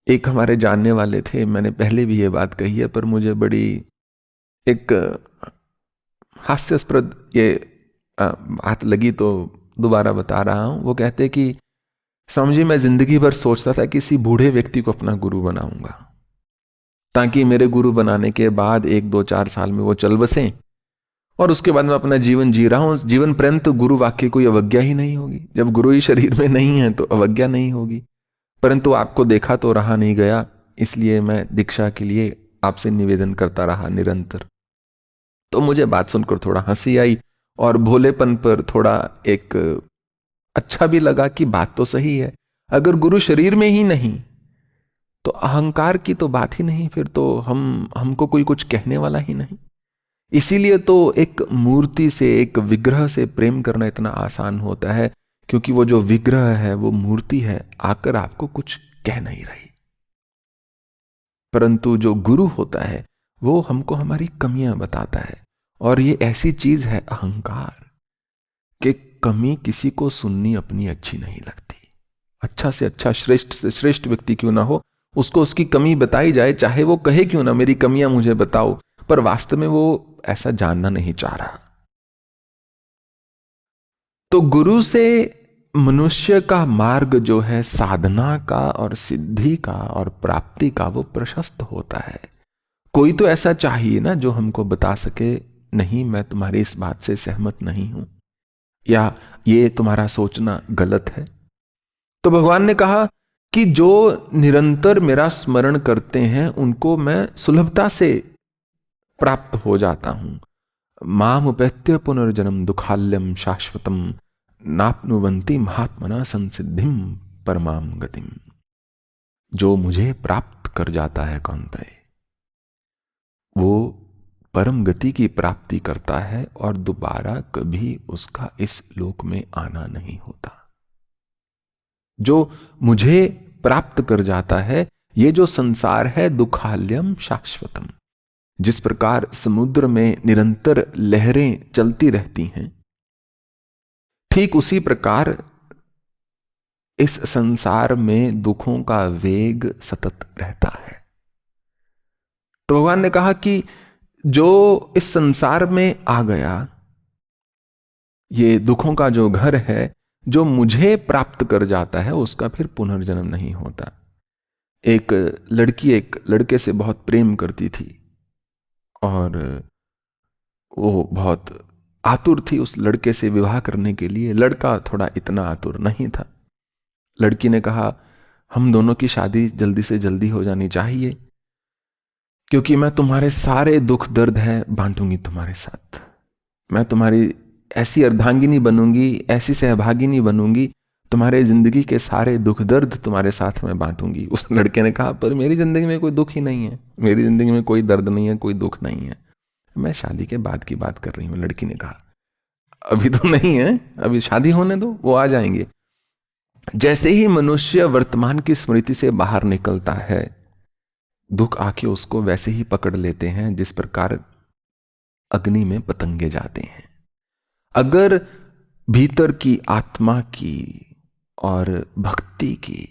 एक हमारे जानने वाले थे, मैंने पहले भी ये बात कही है, पर मुझे बड़ी एक हास्यास्पद ये बात लगी तो दोबारा बता रहा हूं। वो कहते कि स्वामी जी, मैं जिंदगी भर सोचता था किसी बूढ़े व्यक्ति को अपना गुरु बनाऊंगा, ताकि मेरे गुरु बनाने के बाद 1 2 4 साल में वो चल बसे, और उसके बाद मैं अपना जीवन जी रहा हूं। जीवन पर्यंत गुरु वाक्य कोई अवज्ञा ही नहीं होगी। जब गुरु ही शरीर में नहीं है तो अवज्ञा नहीं होगी। परंतु आपको देखा तो रहा नहीं गया, इसलिए मैं दीक्षा के लिए आपसे निवेदन करता रहा निरंतर। तो मुझे बात सुनकर थोड़ा हंसी आई और भोलेपन पर थोड़ा एक अच्छा भी लगा कि बात तो सही है। अगर गुरु शरीर में ही नहीं तो अहंकार की तो बात ही नहीं, फिर तो हमको कोई कुछ कहने वाला ही नहीं। इसीलिए तो एक मूर्ति से, एक विग्रह से प्रेम करना इतना आसान होता है, क्योंकि वो जो विग्रह है, वो मूर्ति है, आकर आपको कुछ कह नहीं रही। परंतु जो गुरु होता है वो हमको हमारी कमियां बताता है। और ये ऐसी चीज है अहंकार, कि कमी किसी को सुननी अपनी अच्छी नहीं लगती। अच्छा से अच्छा, श्रेष्ठ से श्रेष्ठ व्यक्ति क्यों ना हो, उसको उसकी कमी बताई जाए, चाहे वो कहे क्यों ना मेरी कमियां मुझे बताओ, पर वास्तव में वो ऐसा जानना नहीं चाह रहा। तो गुरु से मनुष्य का मार्ग जो है साधना का और सिद्धि का और प्राप्ति का, वो प्रशस्त होता है। कोई तो ऐसा चाहिए ना जो हमको बता सके, नहीं मैं तुम्हारी इस बात से सहमत नहीं हूं, या ये तुम्हारा सोचना गलत है। तो भगवान ने कहा कि जो निरंतर मेरा स्मरण करते हैं उनको मैं सुलभता से प्राप्त हो जाता हूं। माम उपैत्य पुनर्जन्म दुखाल्यम शाश्वतम नाप्नुवन्ति महात्मना संसिद्धिम परमाम गतिम। जो मुझे प्राप्त कर जाता है कौन्तेय, वो परम गति की प्राप्ति करता है और दोबारा कभी उसका इस लोक में आना नहीं होता। जो मुझे प्राप्त कर जाता है, ये जो संसार है दुखाल्यम शाश्वतम, जिस प्रकार समुद्र में निरंतर लहरें चलती रहती हैं, ठीक उसी प्रकार इस संसार में दुखों का वेग सतत रहता है। तो भगवान ने कहा कि जो इस संसार में आ गया, ये दुखों का जो घर है, जो मुझे प्राप्त कर जाता है उसका फिर पुनर्जन्म नहीं होता। एक लड़की एक लड़के से बहुत प्रेम करती थी और वो बहुत आतुर थी उस लड़के से विवाह करने के लिए। लड़का थोड़ा इतना आतुर नहीं था। लड़की ने कहा, हम दोनों की शादी जल्दी से जल्दी हो जानी चाहिए, क्योंकि मैं तुम्हारे सारे दुख दर्द है बांटूंगी तुम्हारे साथ। मैं तुम्हारी ऐसी अर्धांगिनी बनूंगी, ऐसी सहभागिनी बनूंगी, तुम्हारे जिंदगी के सारे दुख दर्द तुम्हारे साथ में बांटूंगी। उस लड़के ने कहा, पर मेरी जिंदगी में कोई दुख ही नहीं है, मेरी जिंदगी में कोई दर्द नहीं है, कोई दुख नहीं है, मैं शादी के बाद की बात कर रही हूं। लड़की ने कहा, अभी तो नहीं है, अभी शादी होने दो, वो आ जाएंगे। जैसे ही मनुष्य वर्तमान की स्मृति से बाहर निकलता है, दुख आके उसको वैसे ही पकड़ लेते हैं जिस प्रकार अग्नि में पतंगे जाते हैं। अगर भीतर की आत्मा की और भक्ति की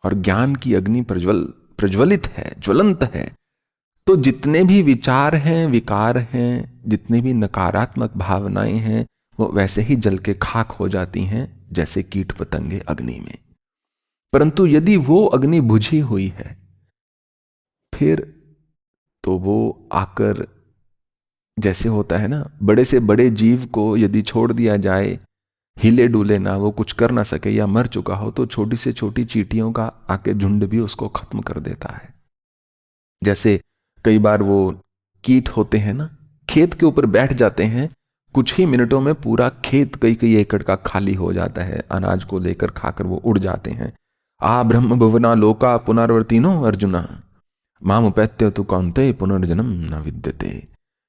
और ज्ञान की अग्नि प्रज्वलित है, ज्वलंत है, तो जितने भी विचार हैं, विकार हैं, जितने भी नकारात्मक भावनाएं हैं, वो वैसे ही जल के खाक हो जाती हैं, जैसे कीट पतंगे अग्नि में। परंतु यदि वो अग्नि बुझी हुई है, फिर तो वो आकर, जैसे होता है ना, बड़े से बड़े जीव को यदि छोड़ दिया जाए, हिले डुले ना, वो कुछ कर ना सके या मर चुका हो, तो छोटी से छोटी चींटियों का आके झुंड भी उसको खत्म कर देता है। जैसे कई बार वो कीट होते हैं ना, खेत के ऊपर बैठ जाते हैं, कुछ ही मिनटों में पूरा खेत कई कई एकड़ का खाली हो जाता है, अनाज को लेकर खाकर वो उड़ जाते हैं। आ ब्रह्म भुवना लोका पुनर्वर्तिनो अर्जुना माम उपैत्य तु कौन्तेय पुनर्जन्म न विद्यते।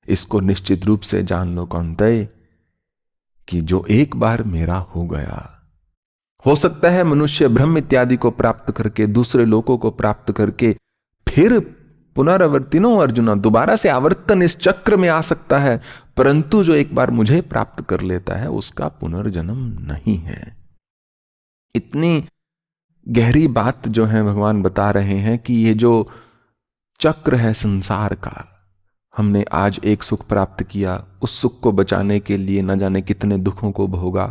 इसको निश्चित रूप से जान लो कौन्तेय, कि जो एक बार मेरा हो गया, हो सकता है मनुष्य ब्रह्म इत्यादि को प्राप्त करके, दूसरे लोकों को प्राप्त करके, फिर पुनरावर्तिनो अर्जुना, दोबारा से आवर्तन इस चक्र में आ सकता है, परंतु जो एक बार मुझे प्राप्त कर लेता है उसका पुनर्जन्म नहीं है। इतनी गहरी बात जो है भगवान बता रहे हैं कि ये जो चक्र है संसार का, हमने आज एक सुख प्राप्त किया, उस सुख को बचाने के लिए न जाने कितने दुखों को भोगा,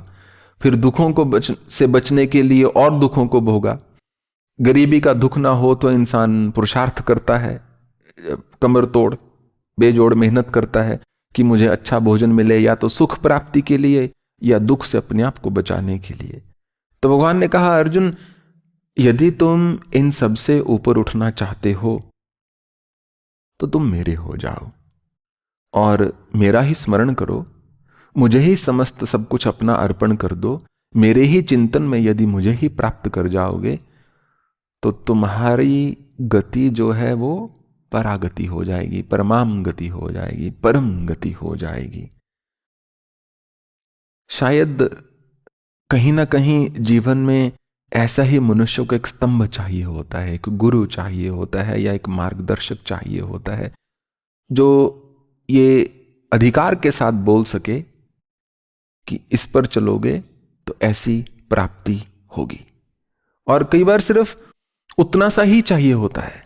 फिर दुखों को से बचने के लिए और दुखों को भोगा। गरीबी का दुख ना हो तो इंसान पुरुषार्थ करता है, कमर तोड़ बेजोड़ मेहनत करता है कि मुझे अच्छा भोजन मिले, या तो सुख प्राप्ति के लिए या दुख से अपने आप को बचाने के लिए। तो भगवान ने कहा, अर्जुन यदि तुम इन सब से ऊपर उठना चाहते हो तो तुम मेरे हो जाओ और मेरा ही स्मरण करो, मुझे ही समस्त सब कुछ अपना अर्पण कर दो। मेरे ही चिंतन में यदि मुझे ही प्राप्त कर जाओगे तो तुम्हारी गति जो है वो परागति हो जाएगी, परमाम गति हो जाएगी, परम गति हो जाएगी। शायद कहीं ना कहीं जीवन में ऐसा ही मनुष्य को एक स्तंभ चाहिए होता है, एक गुरु चाहिए होता है, या एक मार्गदर्शक चाहिए होता है जो ये अधिकार के साथ बोल सके कि इस पर चलोगे तो ऐसी प्राप्ति होगी। और कई बार सिर्फ उतना सा ही चाहिए होता है,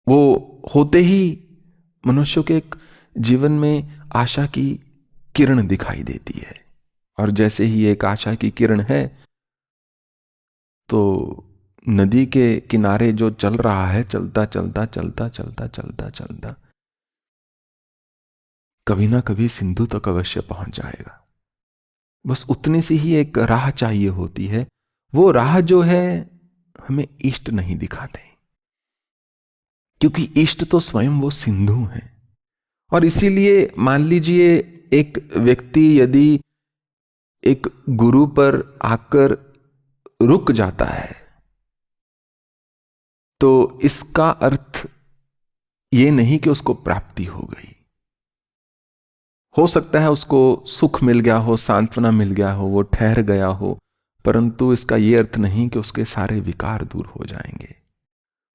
वो होते ही मनुष्य के जीवन में आशा की किरण दिखाई देती है। और जैसे ही एक आशा की किरण है तो नदी के किनारे जो चल रहा है, चलता चलता चलता चलता चलता चलता कभी ना कभी सिंधु तक अवश्य पहुंच जाएगा। बस उतनी सी ही एक राह चाहिए होती है। वो राह जो है हमें इष्ट नहीं दिखाते, क्योंकि इष्ट तो स्वयं वो सिंधु है। और इसीलिए मान लीजिए एक व्यक्ति यदि एक गुरु पर आकर रुक जाता है तो इसका अर्थ ये नहीं कि उसको प्राप्ति हो गई। हो सकता है उसको सुख मिल गया हो, सांत्वना मिल गया हो, वो ठहर गया हो, परंतु इसका यह अर्थ नहीं कि उसके सारे विकार दूर हो जाएंगे।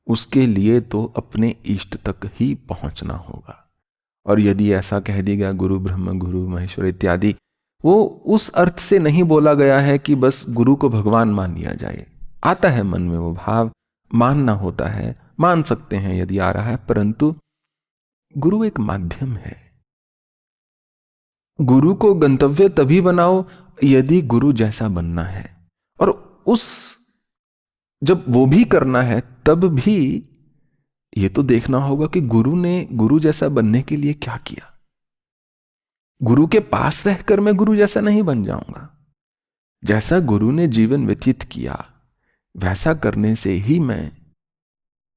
उसके लिए तो अपने इष्ट तक ही पहुंचना होगा। और यदि ऐसा कह दिया गया गुरु ब्रह्म गुरु महेश्वर इत्यादि, वो उस अर्थ से नहीं बोला गया है कि बस गुरु को भगवान मान लिया जाए। आता है मन में वो भाव, मानना होता है, मान सकते हैं यदि आ रहा है, परंतु गुरु एक माध्यम है। गुरु को गंतव्य तभी बनाओ यदि गुरु जैसा बनना है, और उस जब वो भी करना है तब भी ये तो देखना होगा कि गुरु ने गुरु जैसा बनने के लिए क्या किया। गुरु के पास रहकर मैं गुरु जैसा नहीं बन जाऊंगा। जैसा गुरु ने जीवन व्यतीत किया वैसा करने से ही मैं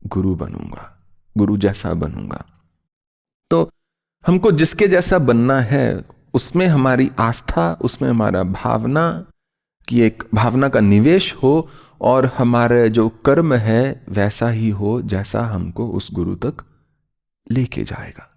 गुरु बनूंगा, गुरु जैसा बनूंगा। तो हमको जिसके जैसा बनना है उसमें हमारी आस्था, उसमें हमारा भावना की एक भावना का निवेश हो, और हमारे जो कर्म है वैसा ही हो जैसा हमको उस गुरु तक लेके जाएगा।